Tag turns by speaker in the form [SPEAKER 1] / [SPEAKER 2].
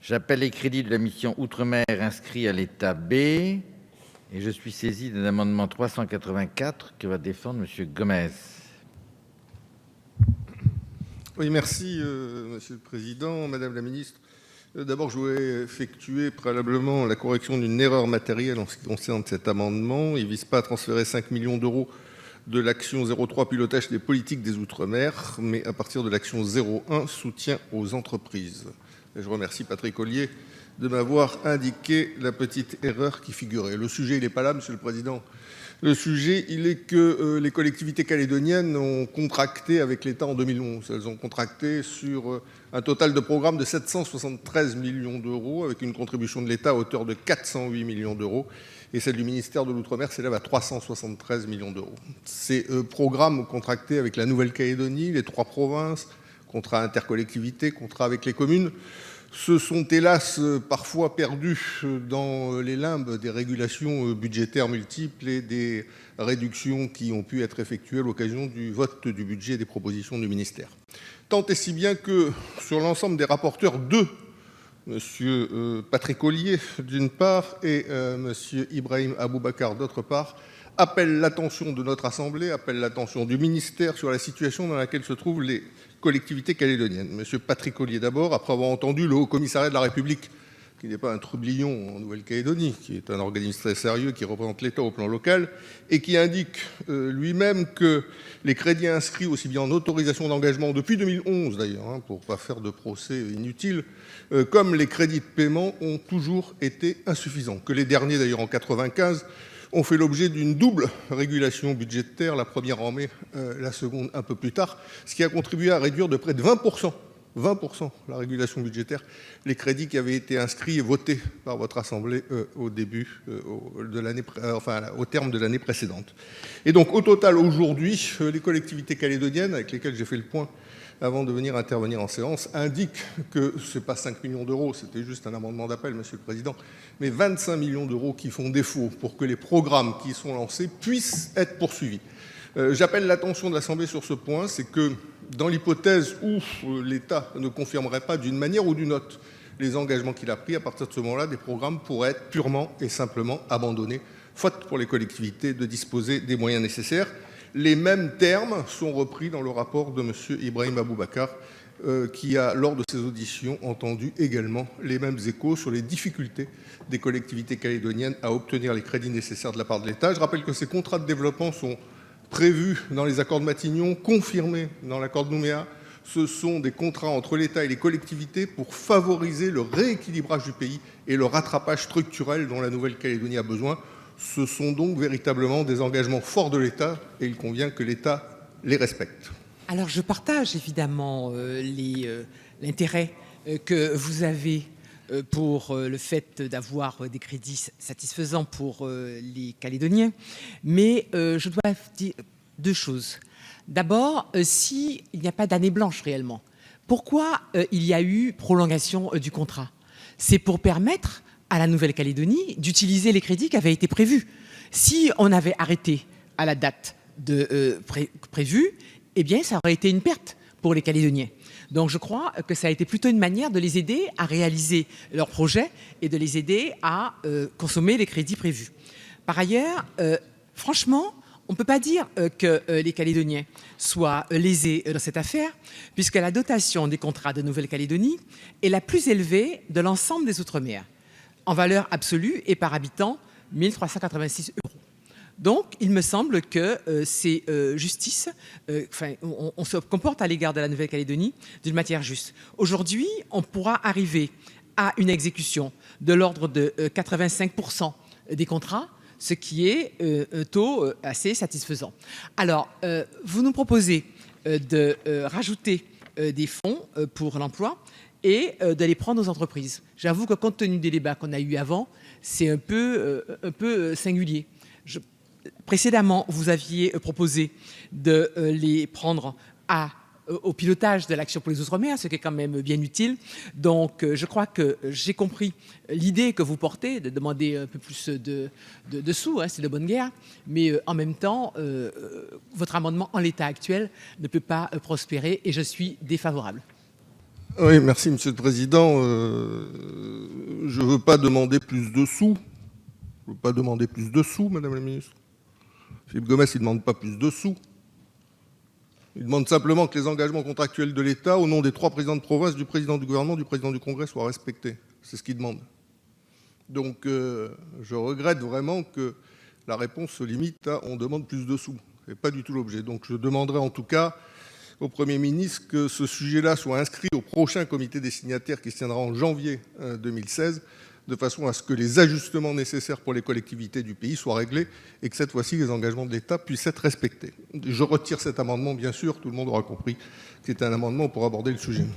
[SPEAKER 1] J'appelle les crédits de la mission Outre-mer inscrits à l'état B et je suis saisi d'un amendement 384 que va défendre Monsieur Gomez.
[SPEAKER 2] Oui, merci, Monsieur le Président, Madame la Ministre. D'abord, je voulais effectuer préalablement la correction d'une erreur matérielle en ce qui concerne cet amendement. Il ne vise pas à transférer 5 millions d'euros de l'action 03 pilotage des politiques des Outre-mer, mais à partir de l'action 01 soutien aux entreprises. Et je remercie Patrick Ollier de m'avoir indiqué la petite erreur qui figurait. Le sujet, il n'est pas là, Monsieur le Président. Le sujet, il est que les collectivités calédoniennes ont contracté avec l'État en 2011. Elles ont contracté sur un total de programme de 773 millions d'euros, avec une contribution de l'État à hauteur de 408 millions d'euros, et celle du ministère de l'Outre-mer s'élève à 373 millions d'euros. Ces programmes contractés avec la Nouvelle-Calédonie, les 3 provinces, contrats intercollectivités, contrats avec les communes, se sont hélas parfois perdus dans les limbes des régulations budgétaires multiples et des réductions qui ont pu être effectuées à l'occasion du vote du budget et des propositions du ministère. Tant et si bien que sur l'ensemble des rapporteurs, M. Patrick Ollier d'une part et M. Ibrahim Aboubacar d'autre part, appellent l'attention de notre Assemblée, appellent l'attention du ministère sur la situation dans laquelle se trouvent les collectivités calédoniennes. M. Patrick Ollier d'abord, après avoir entendu le Haut-Commissariat de la République, qui n'est pas un trublion en Nouvelle-Calédonie, qui est un organisme très sérieux, qui représente l'État au plan local, et qui indique lui-même que les crédits inscrits aussi bien en autorisation d'engagement depuis 2011 d'ailleurs, pour ne pas faire de procès inutile, comme les crédits de paiement ont toujours été insuffisants, que les derniers d'ailleurs en 1995 ont fait l'objet d'une double régulation budgétaire, la première en mai, la seconde un peu plus tard, ce qui a contribué à réduire de près de 20% la régulation budgétaire, les crédits qui avaient été inscrits et votés par votre Assemblée au terme de l'année précédente. Et donc au total aujourd'hui, les collectivités calédoniennes, avec lesquelles j'ai fait le point avant de venir intervenir en séance, indiquent que ce n'est pas 5 millions d'euros, c'était juste un amendement d'appel, Monsieur le Président, mais 25 millions d'euros qui font défaut pour que les programmes qui sont lancés puissent être poursuivis. J'appelle l'attention de l'Assemblée sur ce point, c'est que dans l'hypothèse où l'État ne confirmerait pas d'une manière ou d'une autre les engagements qu'il a pris, à partir de ce moment-là, des programmes pourraient être purement et simplement abandonnés, faute pour les collectivités de disposer des moyens nécessaires. Les mêmes termes sont repris dans le rapport de M. Ibrahim Aboubacar, qui a, lors de ses auditions, entendu également les mêmes échos sur les difficultés des collectivités calédoniennes à obtenir les crédits nécessaires de la part de l'État. Je rappelle que ces contrats de développement sont prévus dans les accords de Matignon, confirmés dans l'accord de Nouméa. Ce sont des contrats entre l'État et les collectivités pour favoriser le rééquilibrage du pays et le rattrapage structurel dont la Nouvelle-Calédonie a besoin. Ce sont donc véritablement des engagements forts de l'État et il convient que l'État les respecte.
[SPEAKER 3] Alors je partage évidemment l'intérêt que vous avez pour le fait d'avoir des crédits satisfaisants pour les Calédoniens, mais je dois dire 2 choses. D'abord, s'il n'y a pas d'année blanche réellement, pourquoi il y a eu prolongation du contrat? C'est pour permettre à la Nouvelle-Calédonie d'utiliser les crédits qui avaient été prévus. Si on avait arrêté à la date prévue, eh bien, ça aurait été une perte pour les Calédoniens. Donc, je crois que ça a été plutôt une manière de les aider à réaliser leurs projets et de les aider à consommer les crédits prévus. Par ailleurs, franchement, on ne peut pas dire que les Calédoniens soient lésés dans cette affaire, puisque la dotation des contrats de Nouvelle-Calédonie est la plus élevée de l'ensemble des Outre-mer, en valeur absolue et par habitant, 1 386 €. Donc, il me semble que c'est justice, on se comporte à l'égard de la Nouvelle-Calédonie d'une manière juste. Aujourd'hui, on pourra arriver à une exécution de l'ordre de 85% des contrats, ce qui est un taux assez satisfaisant. Alors, vous nous proposez de rajouter des fonds pour l'emploi et de les prendre aux entreprises. J'avoue que compte tenu des débats qu'on a eus avant, c'est un peu singulier. Précédemment, vous aviez proposé de les prendre au pilotage de l'action pour les Outre-mer, ce qui est quand même bien utile. Donc, je crois que j'ai compris l'idée que vous portez de demander un peu plus de sous, c'est de bonne guerre, mais en même temps, votre amendement en l'état actuel ne peut pas prospérer et je suis défavorable.
[SPEAKER 2] Oui, merci Monsieur le Président. Je ne veux pas demander plus de sous. Je ne veux pas demander plus de sous, Madame la Ministre. Philippe Gomès, il ne demande pas plus de sous. Il demande simplement que les engagements contractuels de l'État, au nom des 3 présidents de province, du président du gouvernement, du président du Congrès, soient respectés. C'est ce qu'il demande. Donc, je regrette vraiment que la réponse se limite à « on demande plus de sous ». Ce n'est pas du tout l'objet. Donc, je demanderai en tout cas au Premier ministre que ce sujet-là soit inscrit au prochain comité des signataires qui se tiendra en janvier 2016, de façon à ce que les ajustements nécessaires pour les collectivités du pays soient réglés et que cette fois-ci, les engagements de l'État puissent être respectés. Je retire cet amendement, bien sûr, tout le monde aura compris que c'était un amendement pour aborder le sujet.